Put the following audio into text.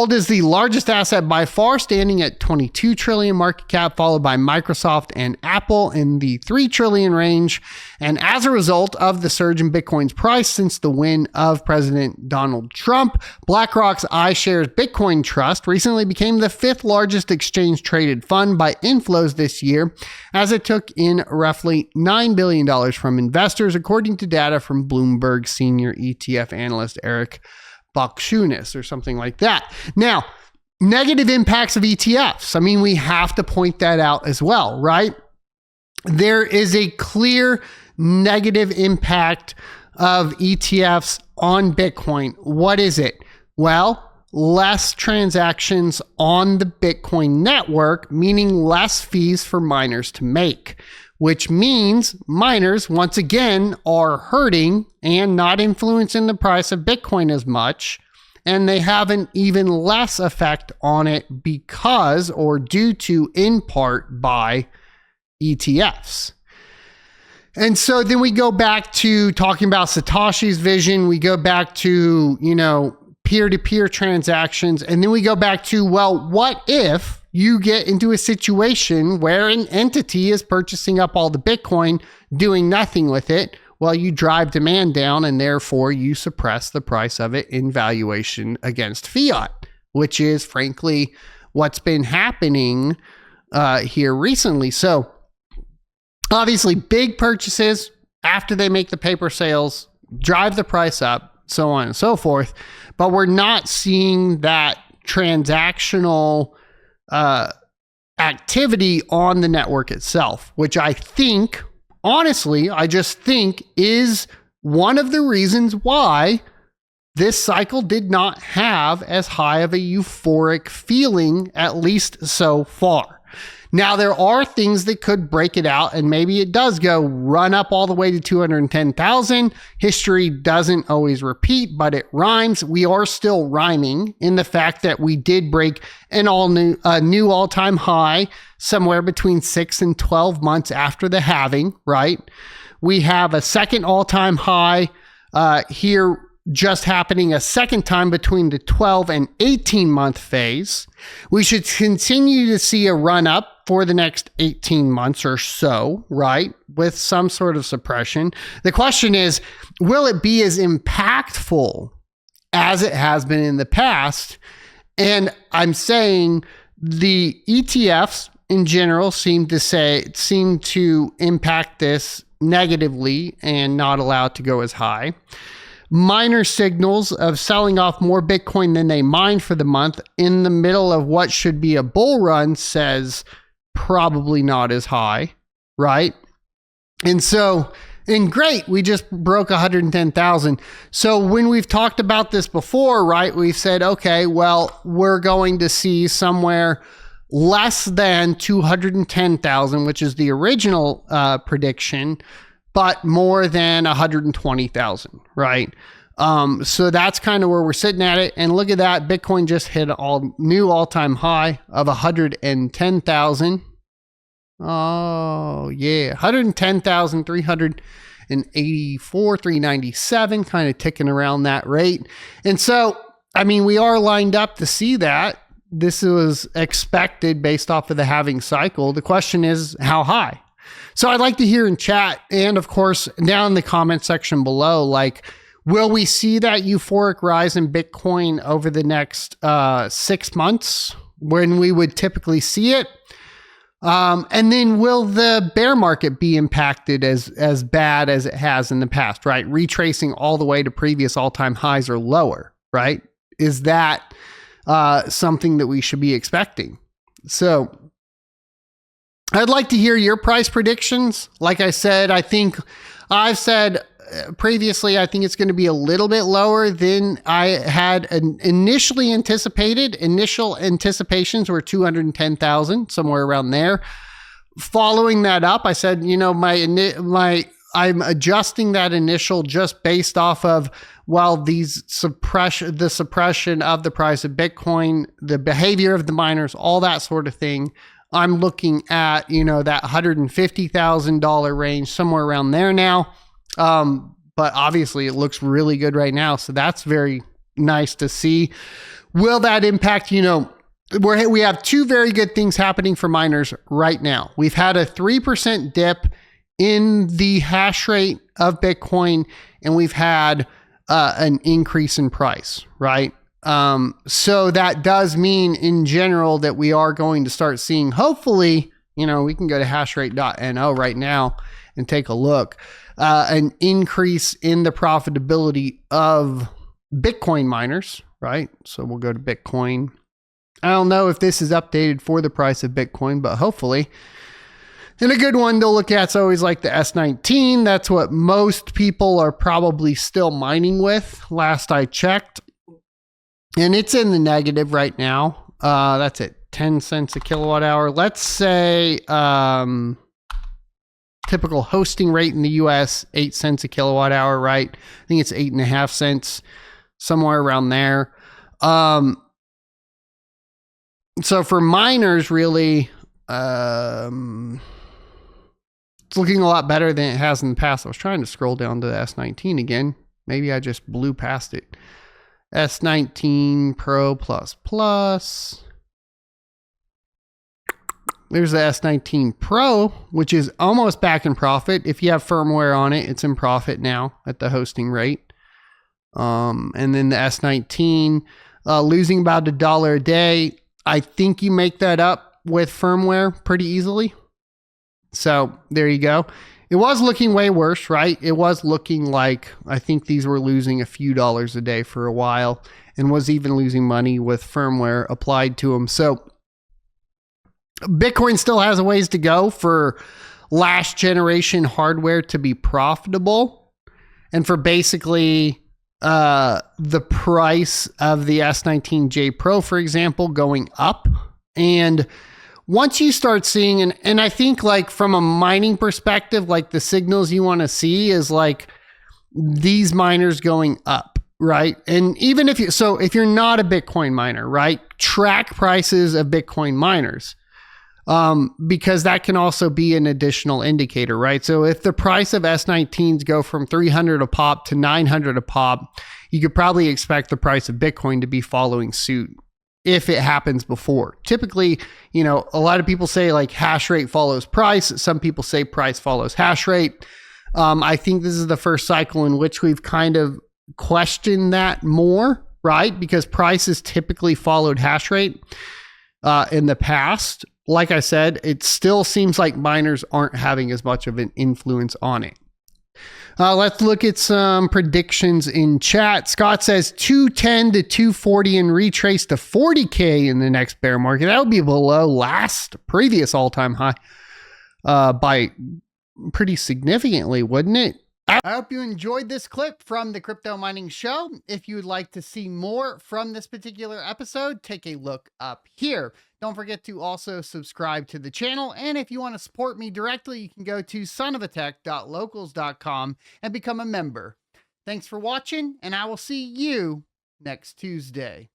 Gold is the largest asset by far, standing at 22 trillion market cap, followed by Microsoft and Apple in the 3 trillion range. And as a result of the surge in Bitcoin's price since the win of President Donald Trump, BlackRock's iShares Bitcoin Trust recently became the 5th largest exchange traded fund by inflows this year, as it took in roughly $9 billion from investors, according to data from Bloomberg senior ETF analyst Eric Bakshunas or something like that. Now, negative impacts of ETFs. I mean, we have to point that out as well, right? There is a clear negative impact of ETFs on Bitcoin. What is it? Well, less transactions on the Bitcoin network, meaning less fees for miners to make, which means miners, once again, are hurting and not influencing the price of Bitcoin as much. And they have an even less effect on it because, or due to, in part by ETFs. And so then we go back to talking about Satoshi's vision. We go back to, peer-to-peer transactions. And then we go back to, well, what if you get into a situation where an entity is purchasing up all the Bitcoin, doing nothing with it? Well, you drive demand down and therefore you suppress the price of it in valuation against fiat, which is frankly what's been happening here recently. So obviously big purchases after they make the paper sales drive the price up, so on and so forth. But we're not seeing that transactional activity on the network itself, which I think, honestly, I just think is one of the reasons why this cycle did not have as high of a euphoric feeling, at least so far. Now, there are things that could break it out, and maybe it does go run up all the way to 210,000. History doesn't always repeat, but it rhymes. We are still rhyming in the fact that we did break an new all-time high somewhere between 6 and 12 months after the halving, right? We have a second all-time high here just happening a second time between the 12 and 18 month phase. We should continue to see a run up for the next 18 months or so, right? With some sort of suppression. The question is, will it be as impactful as it has been in the past? And I'm saying the ETFs in general seem to impact this negatively and not allow it to go as high. Minor signals of selling off more Bitcoin than they mined for the month in the middle of what should be a bull run says probably not as high, right? And great, we just broke 110,000. So when we've talked about this before, right, we've said, okay, well, we're going to see somewhere less than 210,000, which is the original prediction, but more than 120,000, right? So that's kind of where we're sitting at it. And look at that, Bitcoin just hit new all-time high of 110,000. Oh yeah, 110,384, 397, kind of ticking around that rate. And so, I mean, we are lined up to see that. This was expected based off of the halving cycle. The question is, how high? So I'd like to hear in chat and, of course, down in the comment section below, like, will we see that euphoric rise in Bitcoin over the next 6 months when we would typically see it? And then will the bear market be impacted as bad as it has in the past, right? Retracing all the way to previous all-time highs or lower, right? Is that something that we should be expecting? So I'd like to hear your price predictions. Like I said, I've said previously, I think it's going to be a little bit lower than I had initially anticipated. Initial anticipations were 210,000, somewhere around there. Following that up, I said, I'm adjusting that initial just based off of, well, the suppression of the price of Bitcoin, the behavior of the miners, all that sort of thing. I'm looking at, that $150,000 range, somewhere around there now. But obviously it looks really good right now. So that's very nice to see. will that impact, we have two very good things happening for miners right now. We've had a 3% dip in the hash rate of Bitcoin, and we've had an increase in price, right? So that does mean in general that we are going to start seeing, hopefully, we can go to hashrate.no right now and take a look, an increase in the profitability of Bitcoin miners, right? So we'll go to Bitcoin. I don't know if this is updated for the price of Bitcoin, but hopefully. And a good one to look at is always like the S19. That's what most people are probably still mining with, last I checked. And it's in the negative right now. That's at 10 cents a kilowatt hour. Let's say typical hosting rate in the US, 8 cents a kilowatt hour, right? I think it's 8.5 cents, somewhere around there. So for miners, really, it's looking a lot better than it has in the past. I was trying to scroll down to the S19 again. Maybe I just blew past it. S19 Pro Plus Plus. There's the S19 Pro, which is almost back in profit. If you have firmware on it, it's in profit now at the hosting rate. And then the S19 losing about $1 a day. I think you make that up with firmware pretty easily. So there you go. It was looking way worse, right? It was looking like, I think these were losing a few dollars a day for a while, and was even losing money with firmware applied to them. So Bitcoin still has a ways to go for last generation hardware to be profitable, and for basically the price of the S19J Pro, for example, going up. And once you start seeing, and I think like from a mining perspective, like the signals you want to see is like these miners going up, right? And even if if you're not a Bitcoin miner, right, track prices of Bitcoin miners, because that can also be an additional indicator, right? So if the price of S19s go from 300 a pop to 900 a pop, you could probably expect the price of Bitcoin to be following suit if it happens before. Typically, a lot of people say like hash rate follows price. Some people say price follows hash rate. I think this is the first cycle in which we've kind of questioned that more, right? Because price has typically followed hash rate in the past. Like I said, it still seems like miners aren't having as much of an influence on it. Let's look at some predictions in chat. Scott says 210 to 240 and retrace to 40K in the next bear market. That would be below previous all-time high by pretty significantly, wouldn't it? I hope you enjoyed this clip from the Crypto Mining Show. If you would like to see more from this particular episode, take a look up here. Don't forget to also subscribe to the channel. And if you want to support me directly, you can go to sonofatech.locals.com and become a member. Thanks for watching, and I will see you next Tuesday.